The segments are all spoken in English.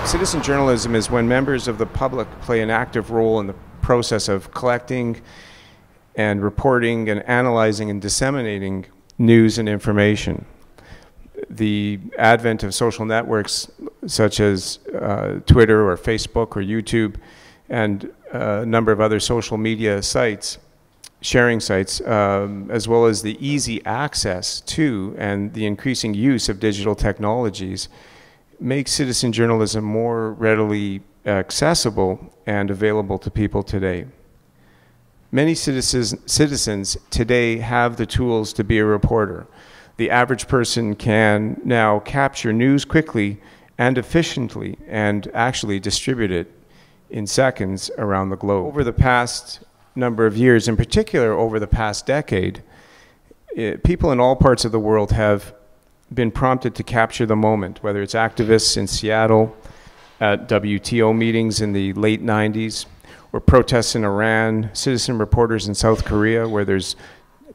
Citizen journalism is when members of the public play an active role in the process of collecting and reporting and analyzing and disseminating news and information. The advent of social networks such as Twitter or Facebook or YouTube and a number of other social media sites, sharing sites, as well as the easy access to and the increasing use of digital technologies makes citizen journalism more readily accessible and available to people today. Many citizens today have the tools to be a reporter. The average person can now capture news quickly and efficiently and actually distribute it in seconds around the globe. Over the past number of years, in particular over the past decade, people in all parts of the world have been prompted to capture the moment, whether it's activists in Seattle at WTO meetings in the late 90s, or protests in Iran, citizen reporters in South Korea, where there's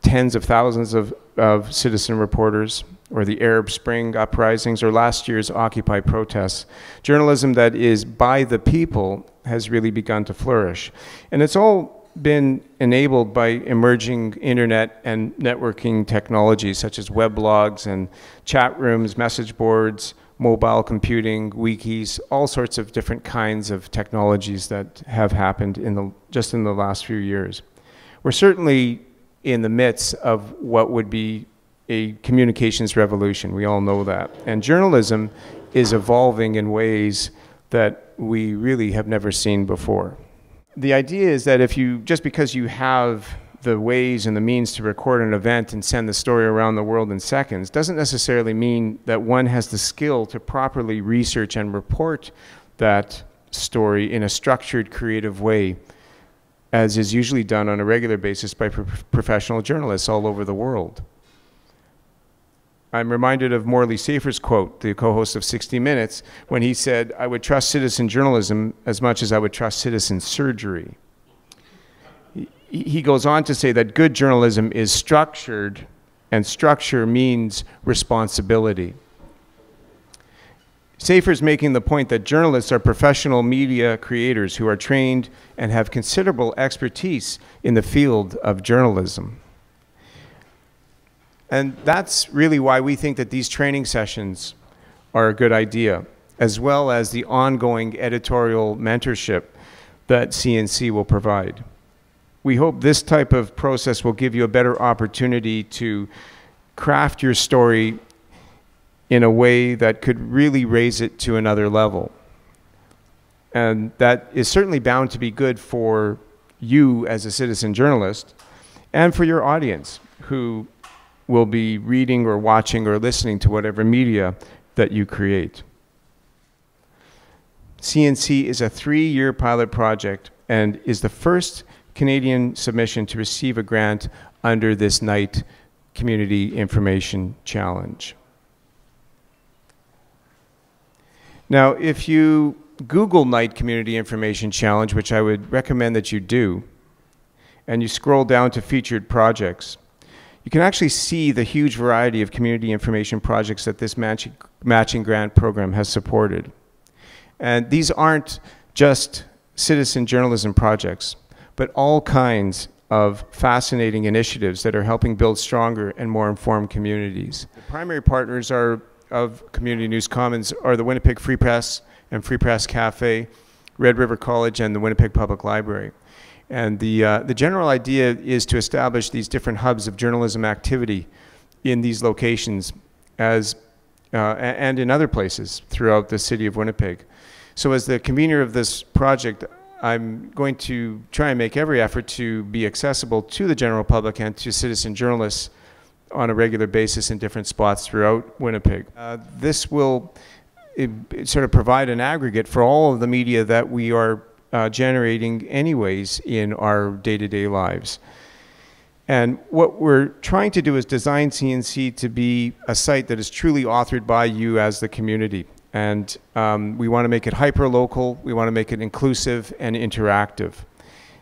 tens of thousands of citizen reporters, or the Arab Spring uprisings, or last year's Occupy protests. Journalism that is by the people has really begun to flourish. And it's all been enabled by emerging internet and networking technologies such as weblogs and chat rooms, message boards, mobile computing, wikis, all sorts of different kinds of technologies that have happened just in the last few years. We're certainly in the midst of what would be a communications revolution. We all know that. And journalism is evolving in ways that we really have never seen before. The idea is that just because you have the ways and the means to record an event and send the story around the world in seconds doesn't necessarily mean that one has the skill to properly research and report that story in a structured, creative way, as is usually done on a regular basis by professional journalists all over the world. I'm reminded of Morley Safer's quote, the co-host of 60 Minutes, when he said, "I would trust citizen journalism as much as I would trust citizen surgery." He goes on to say that good journalism is structured, and structure means responsibility. Safer's making the point that journalists are professional media creators who are trained and have considerable expertise in the field of journalism. And that's really why we think that these training sessions are a good idea, as well as the ongoing editorial mentorship that CNC will provide. We hope this type of process will give you a better opportunity to craft your story in a way that could really raise it to another level. And that is certainly bound to be good for you as a citizen journalist and for your audience who will be reading or watching or listening to whatever media that you create. CNC is a 3-year pilot project and is the first Canadian submission to receive a grant under this Knight Community Information Challenge. Now, if you Google Knight Community Information Challenge, which I would recommend that you do, and you scroll down to featured projects, you can actually see the huge variety of community information projects that this matching grant program has supported. And these aren't just citizen journalism projects, but all kinds of fascinating initiatives that are helping build stronger and more informed communities. The primary partners of Community News Commons are the Winnipeg Free Press and Free Press Cafe, Red River College, and the Winnipeg Public Library. And the general idea is to establish these different hubs of journalism activity in these locations and in other places throughout the city of Winnipeg. So as the convener of this project, I'm going to try and make every effort to be accessible to the general public and to citizen journalists on a regular basis in different spots throughout Winnipeg. This will sort of provide an aggregate for all of the media that we are generating anyways in our day-to-day lives. And what we're trying to do is design CNC to be a site that is truly authored by you as the community. And we want to make it hyper-local, we want to make it inclusive and interactive.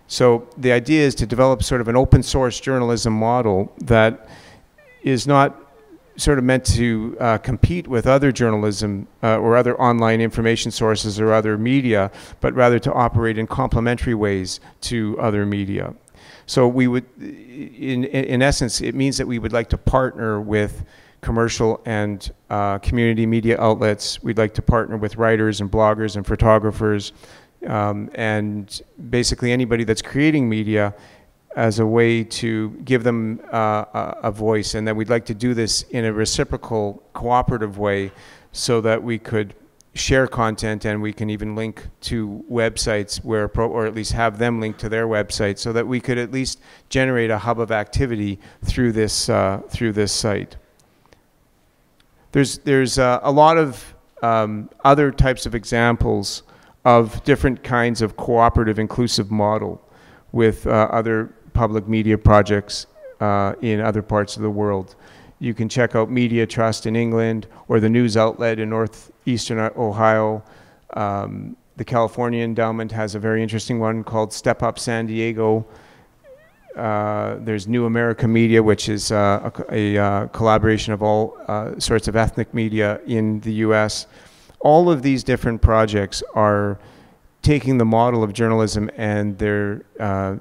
So the idea is to develop sort of an open source journalism model that is not sort of meant to compete with other journalism or other online information sources or other media, but rather to operate in complementary ways to other media. So we would, in essence, it means that we would like to partner with commercial and community media outlets. We'd like to partner with writers and bloggers and photographers and basically anybody that's creating media as a way to give them a voice. And then we'd like to do this in a reciprocal, cooperative way so that we could share content, and we can even link to websites where, or at least have them link to their website, so that we could at least generate a hub of activity through this site. There's a lot of other types of examples of different kinds of cooperative, inclusive model with other public media projects in other parts of the world. You can check out Media Trust in England, or the News Outlet in northeastern Ohio. The California Endowment has a very interesting one called Step Up San Diego. There's New America Media, which is a collaboration of all sorts of ethnic media in the US. All of these different projects are taking the model of journalism and they're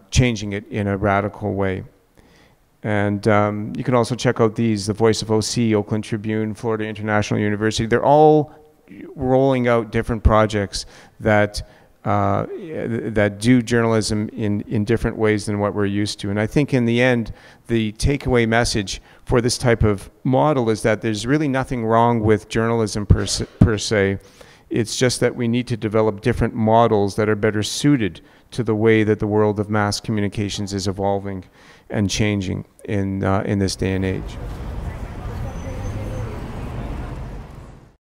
changing it in a radical way. And you can also check out these, the Voice of OC, Oakland Tribune, Florida International University. They're all rolling out different projects that that do journalism in different ways than what we're used to. And I think in the end, the takeaway message for this type of model is that there's really nothing wrong with journalism per se. It's just that we need to develop different models that are better suited to the way that the world of mass communications is evolving and changing in this day and age.